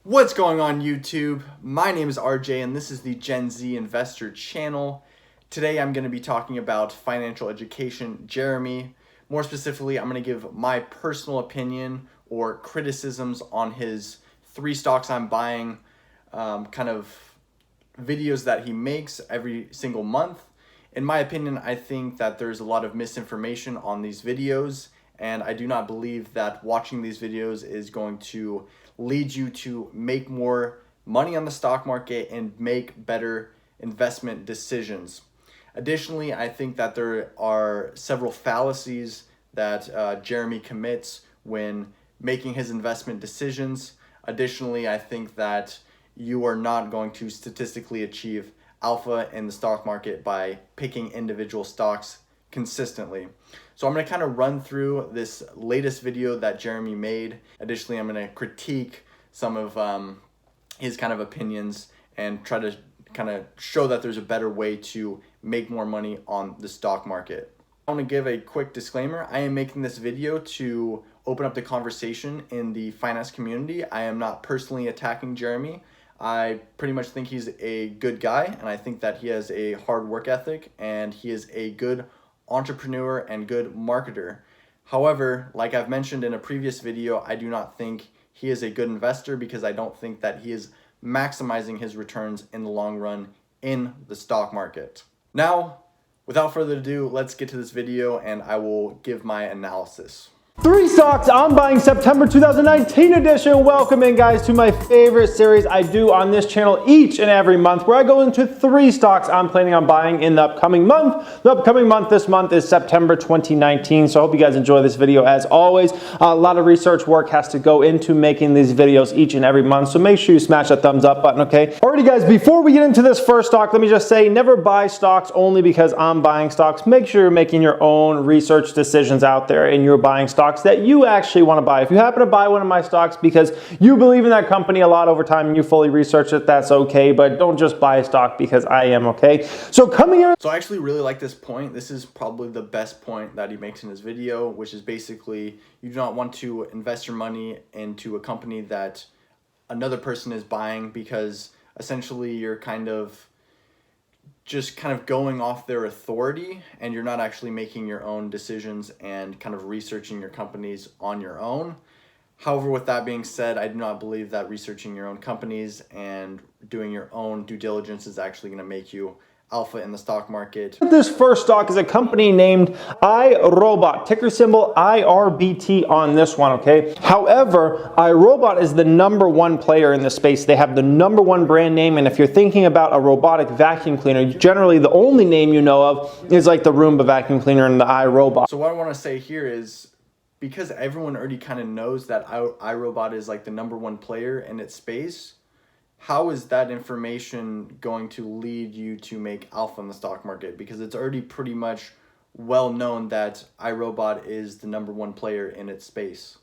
What's going on YouTube? My name is RJ and this is the Gen Z Investor channel. Today I'm going to be talking about financial education. Jeremy, more specifically, I'm going to give my personal opinion or criticisms on his 3 stocks I'm buying kind of videos that he makes every single month. In my opinion, I think that there's a lot of misinformation on these videos, and I do not believe that watching these videos is going to lead you to make more money on the stock market and make better investment decisions. Additionally, I think that there are several fallacies that Jeremy commits when making his investment decisions. Additionally, I think that you are not going to statistically achieve alpha in the stock market by picking individual stocks consistently. So I'm going to kind of run through this latest video that Jeremy made. Additionally, I'm going to critique some of his kind of opinions and try to kind of show that there's a better way to make more money on the stock market. I want to give a quick disclaimer. I am making this video to open up the conversation in the finance community. I am not personally attacking Jeremy. I pretty much think he's a good guy, and I think that he has a hard work ethic and he is a good entrepreneur and good marketer. However, like I've mentioned in a previous video, I do not think he is a good investor because I don't think that he is maximizing his returns in the long run in the stock market. Now, without further ado, let's get to this video and I will give my analysis. 3 stocks I'm buying September 2019 edition. Welcome in, guys, to my favorite series I do on this channel each and every month, where I go into 3 stocks I'm planning on buying in the upcoming month. The upcoming month this month is September 2019, so I hope you guys enjoy this video as always. A lot of research work has to go into making these videos each and every month, so make sure you smash that thumbs up button, okay? Alrighty, guys, before we get into this first stock, let me just say, never buy stocks only because I'm buying stocks. Make sure you're making your own research decisions out there and you're buying stocks that you actually want to buy. If you happen to buy one of my stocks because you believe in that company a lot over time and you fully research it, that's okay, but don't just buy a stock because I am, okay? So coming in. So I actually really like this point. This is probably the best point that he makes in his video, which is basically you do not want to invest your money into a company that another person is buying, because essentially you're just kind of going off their authority and you're not actually making your own decisions and kind of researching your companies on your own. However, with that being said, I do not believe that researching your own companies and doing your own due diligence is actually going to make you alpha in the stock market. This first stock is a company named iRobot, ticker symbol IRBT on this one, okay? However, iRobot is the #1 player in this space. They have the #1 brand name, and if you're thinking about a robotic vacuum cleaner, generally the only name you know of is like the Roomba vacuum cleaner and the iRobot. So what I want to say here is, because everyone already kind of knows that iRobot is like the #1 player in its space, how is that information going to lead you to make alpha in the stock market? Because it's already pretty much well known that iRobot is the #1 player in its space.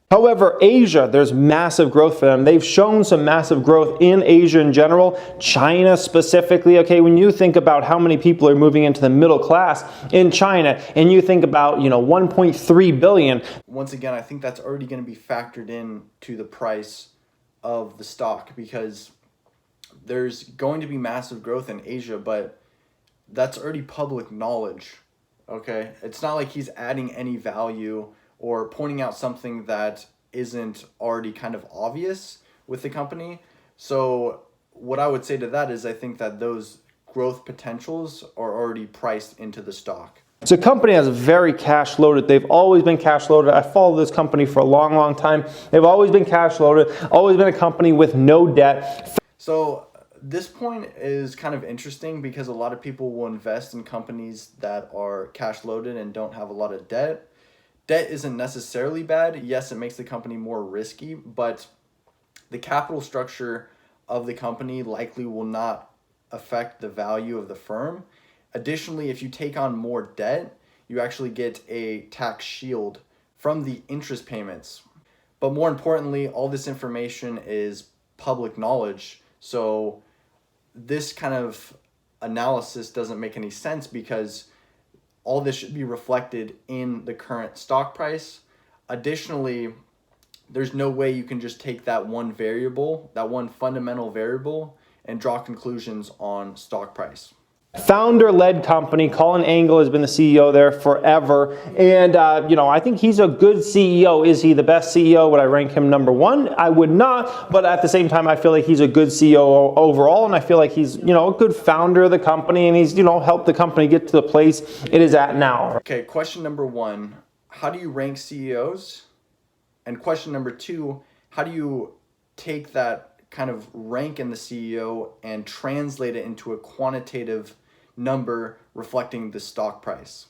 However, Asia, there's massive growth for them. They've shown some massive growth in Asia in general, China specifically. Okay, when you think about how many people are moving into the middle class in China, and you think about, 1.3 billion. Once again, I think that's already going to be factored in to the price of the stock, because there's going to be massive growth in Asia, but that's already public knowledge. Okay, it's not like he's adding any value or pointing out something that isn't already kind of obvious with the company. So what I would say to that is I think that those growth potentials are already priced into the stock. It's a company that's very cash loaded. They've always been cash loaded. I followed this company for a long, long time. They've always been cash loaded, always been a company with no debt. So this point is kind of interesting because a lot of people will invest in companies that are cash loaded and don't have a lot of debt. Debt isn't necessarily bad. Yes, it makes the company more risky, but the capital structure of the company likely will not affect the value of the firm. Additionally, if you take on more debt, you actually get a tax shield from the interest payments. But more importantly, all this information is public knowledge. So this kind of analysis doesn't make any sense because all this should be reflected in the current stock price. Additionally, there's no way you can just take that one variable, that one fundamental variable, and draw conclusions on stock price. Founder-led company. Colin Angle has been the CEO there forever, and I think he's a good CEO. Is he the best CEO? Would I rank him number one? I would not, but at the same time, I feel like he's a good CEO overall, and I feel like he's a good founder of the company, and he's helped the company get to the place it is at now. Okay, question number one: how do you rank CEOs? And question number two: how do you take that kind of rank in the CEO and translate it into a quantitative number reflecting the stock price?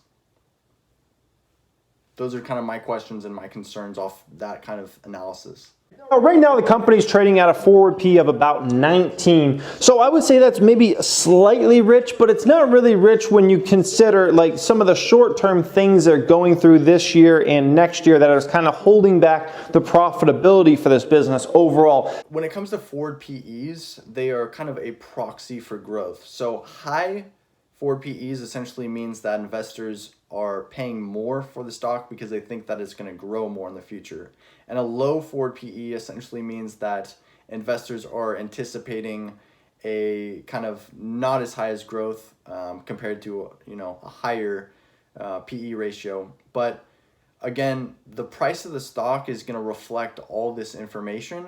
Those are kind of my questions and my concerns off that kind of analysis. Right now, the company's trading at a forward P of about 19. So I would say that's maybe slightly rich, but it's not really rich when you consider like some of the short-term things they're going through this year and next year that are kind of holding back the profitability for this business overall. When it comes to forward PEs, they are kind of a proxy for growth. So high forward PEs essentially means that investors are paying more for the stock because they think that it's going to grow more in the future. And a low forward PE essentially means that investors are anticipating a kind of not as high as growth compared to a higher PE ratio. But again, the price of the stock is going to reflect all this information.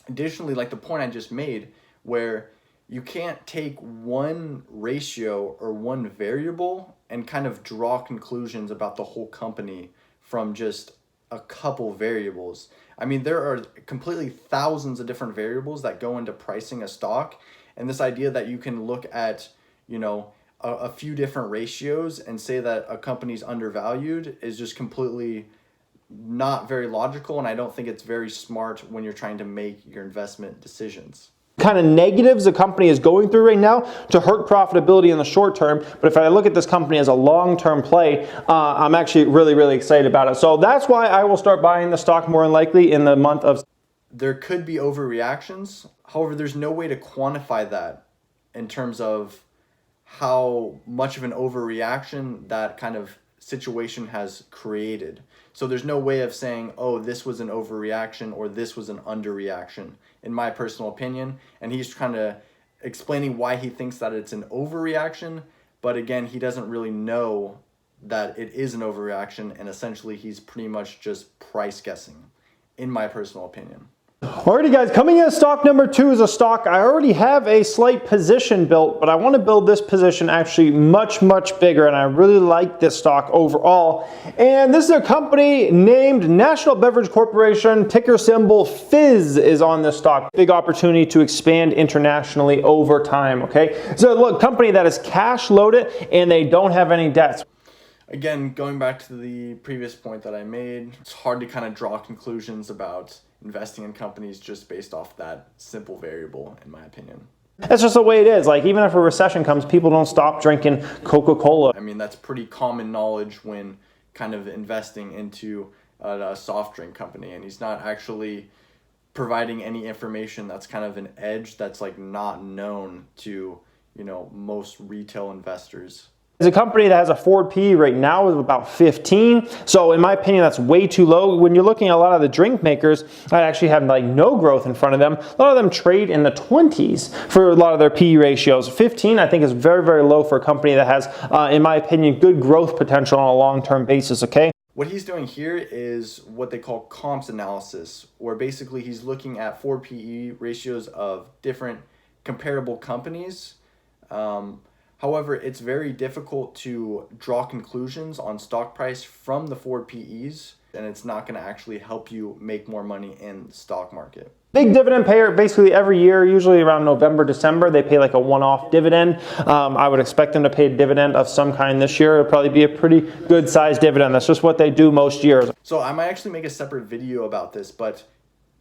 Additionally, like the point I just made, where you can't take one ratio or one variable and kind of draw conclusions about the whole company from just a couple variables. I mean, there are completely thousands of different variables that go into pricing a stock. And this idea that you can look at, a few different ratios and say that a company's undervalued is just completely not very logical. And I don't think it's very smart when you're trying to make your investment decisions. Kind of negatives the company is going through right now to hurt profitability in the short term. But if I look at this company as a long-term play, I'm actually really, really excited about it. So that's why I will start buying the stock more than likely in the month of. There could be overreactions. However, there's no way to quantify that in terms of how much of an overreaction that kind of situation has created. So there's no way of saying, oh, this was an overreaction or this was an underreaction, in my personal opinion. And he's kind of explaining why he thinks that it's an overreaction. But again, he doesn't really know that it is an overreaction. And essentially, he's pretty much just price guessing, in my personal opinion. Alrighty guys, coming in stock number 2 is a stock I already have a slight position built, but I want to build this position actually much, much bigger, and I really like this stock overall. And this is a company named National Beverage Corporation, ticker symbol FIZ is on this stock. Big opportunity to expand internationally over time, okay? So look, company that is cash loaded and they don't have any debts. Again, going back to the previous point that I made, it's hard to kind of draw conclusions about investing in companies just based off that simple variable, in my opinion. That's just the way it is. Like, even if a recession comes, people don't stop drinking Coca-Cola. I mean, that's pretty common knowledge when kind of investing into a soft drink company, and he's not actually providing any information that's kind of an edge that's like not known to, most retail investors. It's a company that has a forward PE right now of about 15. So in my opinion, that's way too low. When you're looking at a lot of the drink makers that actually have like no growth in front of them, a lot of them trade in the 20s for a lot of their PE ratios. 15, I think, is very, very low for a company that has, in my opinion, good growth potential on a long-term basis, okay? What he's doing here is what they call comps analysis, where basically he's looking at forward PE ratios of different comparable companies. However, it's very difficult to draw conclusions on stock price from the forward PEs, and it's not going to actually help you make more money in the stock market. Big dividend payer basically every year, usually around November, December, they pay like a one-off dividend. I would expect them to pay a dividend of some kind this year. It'll probably be a pretty good sized dividend. That's just what they do most years. So I might actually make a separate video about this, but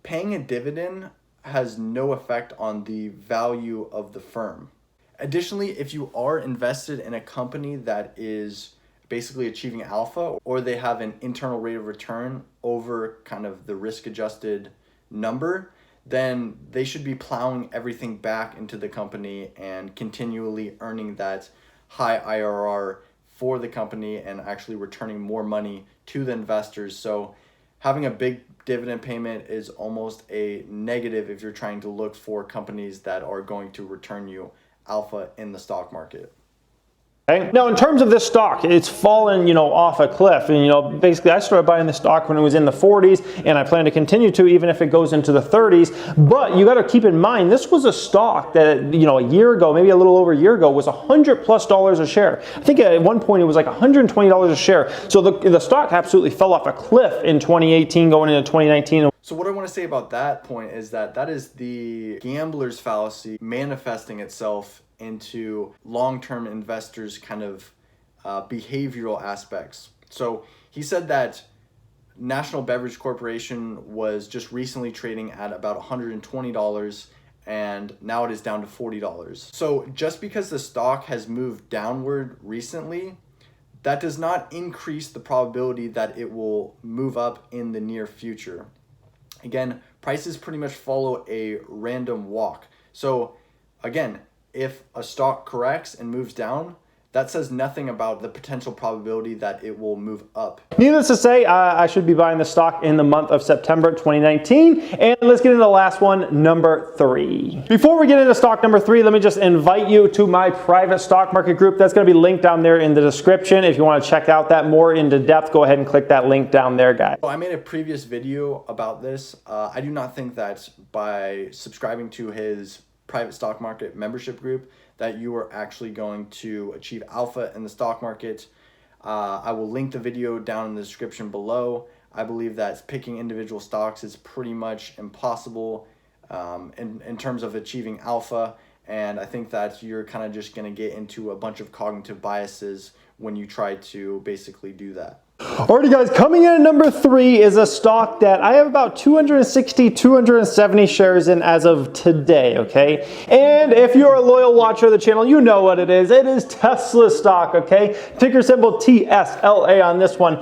paying a dividend has no effect on the value of the firm. Additionally, if you are invested in a company that is basically achieving alpha, or they have an internal rate of return over kind of the risk-adjusted number, then they should be plowing everything back into the company and continually earning that high IRR for the company and actually returning more money to the investors. So having a big dividend payment is almost a negative if you're trying to look for companies that are going to return you alpha in the stock market. Okay. Now, in terms of this stock, it's fallen, off a cliff. And, basically, I started buying the stock when it was in the 40s, and I plan to continue to even if it goes into the 30s. But you got to keep in mind, this was a stock that, a year ago, maybe a little over a year ago, was $100+ a share. I think at one point it was like $120 a share. So the stock absolutely fell off a cliff in 2018 going into 2019. So what I want to say about that point is that is the gambler's fallacy manifesting itself into long-term investors' kind of behavioral aspects. So he said that National Beverage Corporation was just recently trading at about $120 and now it is down to $40. So just because the stock has moved downward recently, that does not increase the probability that it will move up in the near future. Again, prices pretty much follow a random walk. So again, if a stock corrects and moves down, that says nothing about the potential probability that it will move up. Needless to say, I should be buying the stock in the month of September 2019. And let's get into the last one, number 3. Before we get into stock number 3, let me just invite you to my private stock market group. That's going to be linked down there in the description. If you want to check out that more into depth, go ahead and click that link down there, guys. So I made a previous video about this. I do not think that by subscribing to his private stock market membership group that you are actually going to achieve alpha in the stock market. I will link the video down in the description below. I believe that picking individual stocks is pretty much impossible in terms of achieving alpha, and I think that you're kind of just going to get into a bunch of cognitive biases when you try to basically do that. Alrighty guys, coming in at number 3 is a stock that I have about 270 shares in as of today, okay? And if you're a loyal watcher of the channel, you know what it is. It is Tesla stock, okay? Ticker symbol TSLA on this one.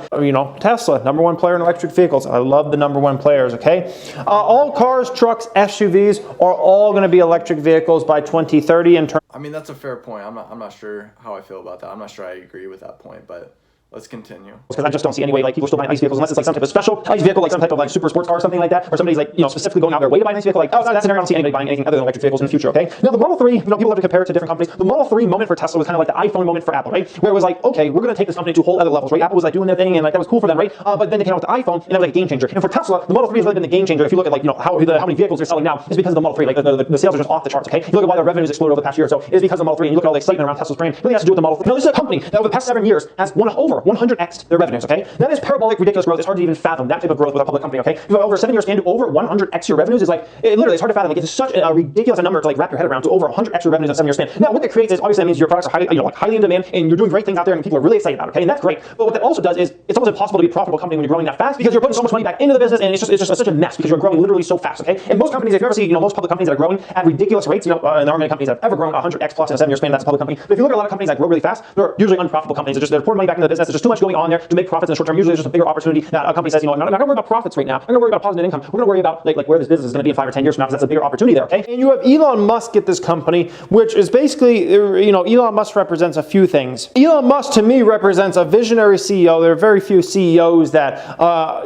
Tesla, #1 player in electric vehicles. I love the #1 players, okay? All cars, trucks, SUVs are all going to be electric vehicles by 2030 in terms. I mean, that's a fair point. I'm not sure how I feel about that. I'm not sure I agree with that point, but let's continue. Because I just don't see any way people are still buying ICE vehicles unless it's like some type of special ICE vehicle, like some type of like super sports car or something like that, or somebody's like, specifically going out their way to buy an ICE vehicle. Like, that scenario, I don't see anybody buying anything other than electric vehicles in the future, okay? Now, the Model 3, people love to compare it to different companies. The Model 3 moment for Tesla was kind of like the iPhone moment for Apple, right? Where it was like, okay, we're going to take this company to whole other levels, right? Apple was like doing their thing and like that was cool for them, right? But then they came out with the iPhone and that was like a game changer. And for Tesla, the Model 3 has really been the game changer. If you look at like, how many vehicles they're selling now, is because of the Model 3. Like the sales are just off the charts, okay? You look at why their revenues exploded over the past year or so, is because of the Model 3. And you look at all the excitement around Tesla's brand, it really has to do with the Model 3. Now, this is a company that over the past 7 years has over 100x their revenues, okay? That is parabolic, ridiculous growth. It's hard to even fathom that type of growth with a public company, okay? If you have over a 7-year span to over 100x your revenues, is like, it's hard to fathom. Like, it's such a ridiculous number to like wrap your head around, to over 100x your revenues in a 7-year span. Now, what that creates is obviously that means your products are highly in demand and you're doing great things out there and people are really excited about it, okay? And that's great. But what that also does is it's almost impossible to be a profitable company when you're growing that fast because you're putting so much money back into the business and it's just such a mess because you're growing literally so fast, okay? And most companies, if you ever see, most public companies that are growing at ridiculous rates, and there aren't many companies that have ever grown 100x plus in a 7-year span, that's a public company. But if you look at a lot of companies that grow really fast, they're usually unprofitable companies. They're pouring money back into the business. There's just too much going on there to make profits in the short term. Usually there's just a bigger opportunity that a company says, I'm not going to worry about profits right now. I'm going to worry about positive income. We're going to worry about like where this business is going to be in 5 or 10 years from now because that's a bigger opportunity there, okay? And you have Elon Musk at this company, which is basically, Elon Musk represents a few things. Elon Musk to me represents a visionary CEO. There are very few CEOs that,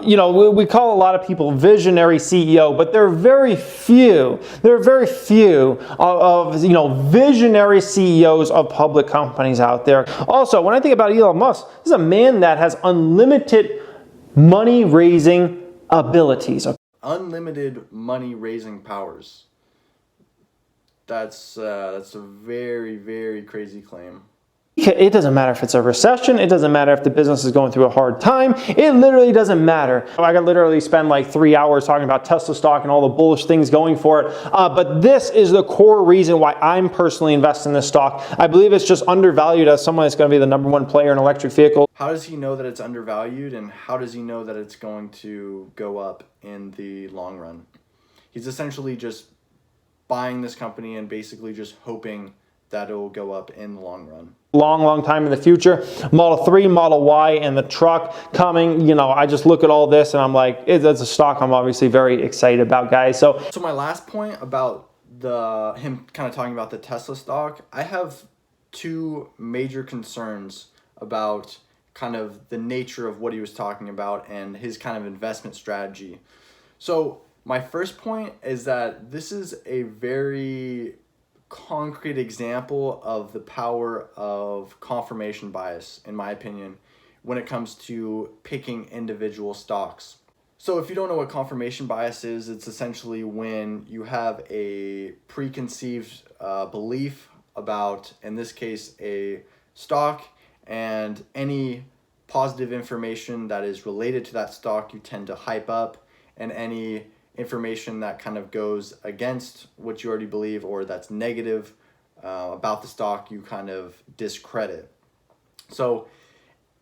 we call a lot of people visionary CEO, but there are very few of visionary CEOs of public companies out there. Also, when I think about Elon Musk, this is a man that has unlimited money raising abilities. Unlimited money raising powers. That's a very, very crazy claim. It doesn't matter if it's a recession. It doesn't matter if the business is going through a hard time. It literally doesn't matter. I could literally spend like 3 hours talking about Tesla stock and all the bullish things going for it. But this is the core reason why I'm personally investing in this stock. I believe it's just undervalued as someone that's going to be the #1 player in electric vehicles. How does he know that it's undervalued, and how does he know that it's going to go up in the long run? He's essentially just buying this company and basically just hoping that it will go up in the long run. Long time in the future. Model 3, Model Y, and the truck coming. I just look at all this and I'm like, it's a stock I'm obviously very excited about, guys. So my last point about him kind of talking about the Tesla stock, I have 2 major concerns about kind of the nature of what he was talking about and his kind of investment strategy. So my first point is that this is a very concrete example of the power of confirmation bias, in my opinion, when it comes to picking individual stocks. So if you don't know what confirmation bias is, it's essentially when you have a preconceived belief about, in this case, a stock, and any positive information that is related to that stock you tend to hype up, and any information that kind of goes against what you already believe or that's negative about the stock you kind of discredit. So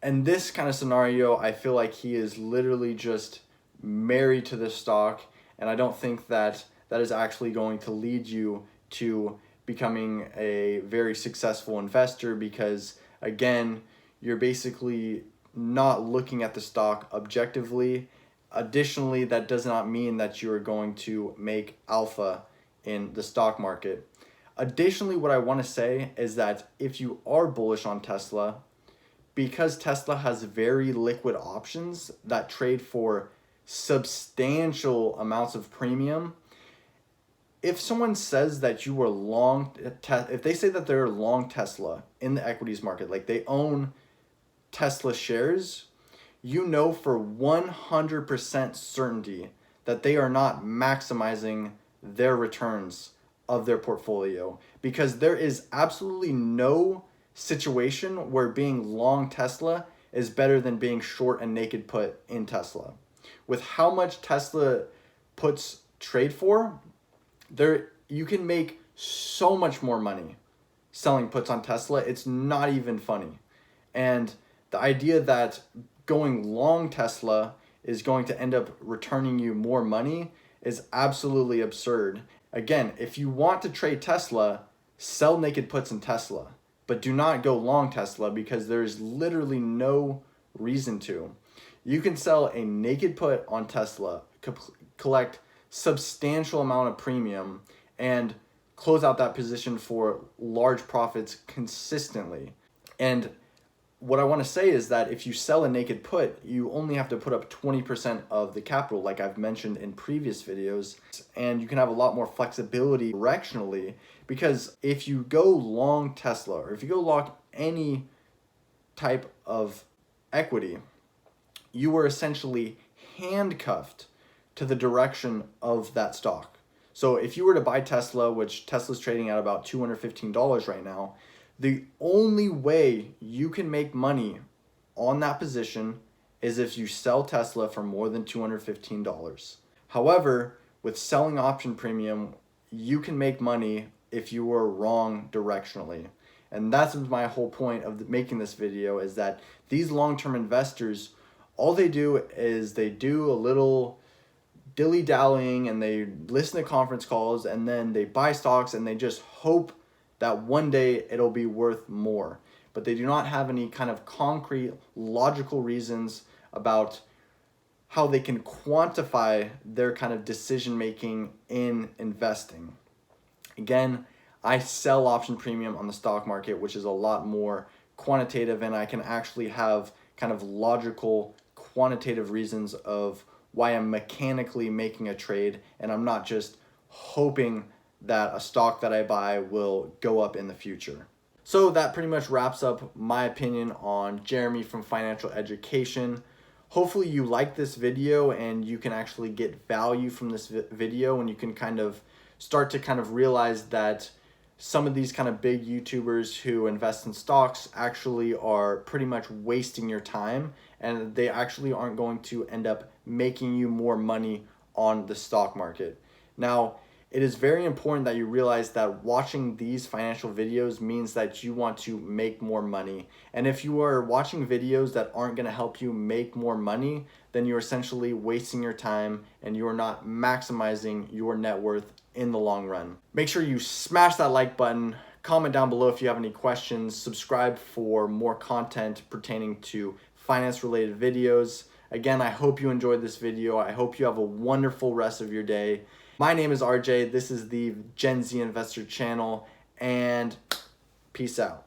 in this kind of scenario, I feel like he is literally just married to this stock, and I don't think that that is actually going to lead you to becoming a very successful investor, because again, you're basically not looking at the stock objectively. Additionally, that does not mean that you're going to make alpha in the stock market. Additionally, what I want to say is that if you are bullish on Tesla, because Tesla has very liquid options that trade for substantial amounts of premium, if someone says that you are long, if they say that they're long Tesla in the equities market, like they own Tesla shares, you know for 100% certainty that they are not maximizing their returns of their portfolio, because there is absolutely no situation where being long Tesla is better than being short and naked put in Tesla. With how much Tesla puts trade for, there you can make so much more money selling puts on Tesla. It's not even funny. And the idea that going long Tesla is going to end up returning you more money is absolutely absurd. Again, if you want to trade Tesla, sell naked puts in Tesla, but do not go long Tesla, because there is literally no reason to. You can sell a naked put on Tesla, collect substantial amount of premium, and close out that position for large profits consistently. And what I want to say is that if you sell a naked put, you only have to put up 20% of the capital, like I've mentioned in previous videos, and you can have a lot more flexibility directionally, because if you go long Tesla, or if you go long any type of equity, you are essentially handcuffed to the direction of that stock. So if you were to buy Tesla, which Tesla's trading at about $215 right now, the only way you can make money on that position is if you sell Tesla for more than $215. However, with selling option premium, you can make money if you were wrong directionally. And that's my whole point of making this video, is that these long-term investors, all they do is they do a little dilly-dallying and they listen to conference calls, and then they buy stocks and they just hope that one day it'll be worth more. But they do not have any kind of concrete, logical reasons about how they can quantify their kind of decision making in investing. Again, I sell option premium on the stock market, which is a lot more quantitative, and I can actually have kind of logical, quantitative reasons of why I'm mechanically making a trade, and I'm not just hoping that a stock that I buy will go up in the future. So that pretty much wraps up my opinion on Jeremy from Financial Education. Hopefully you like this video and you can actually get value from this video, and you can kind of start to kind of realize that some of these kind of big YouTubers who invest in stocks actually are pretty much wasting your time, and they actually aren't going to end up making you more money on the stock market. Now, it is very important that you realize that watching these financial videos means that you want to make more money. And if you are watching videos that aren't going to help you make more money, then you're essentially wasting your time and you're not maximizing your net worth in the long run. Make sure you smash that like button, comment down below if you have any questions, subscribe for more content pertaining to finance related videos. Again, I hope you enjoyed this video. I hope you have a wonderful rest of your day. My name is RJ. This is the Gen Z Investor channel, and peace out.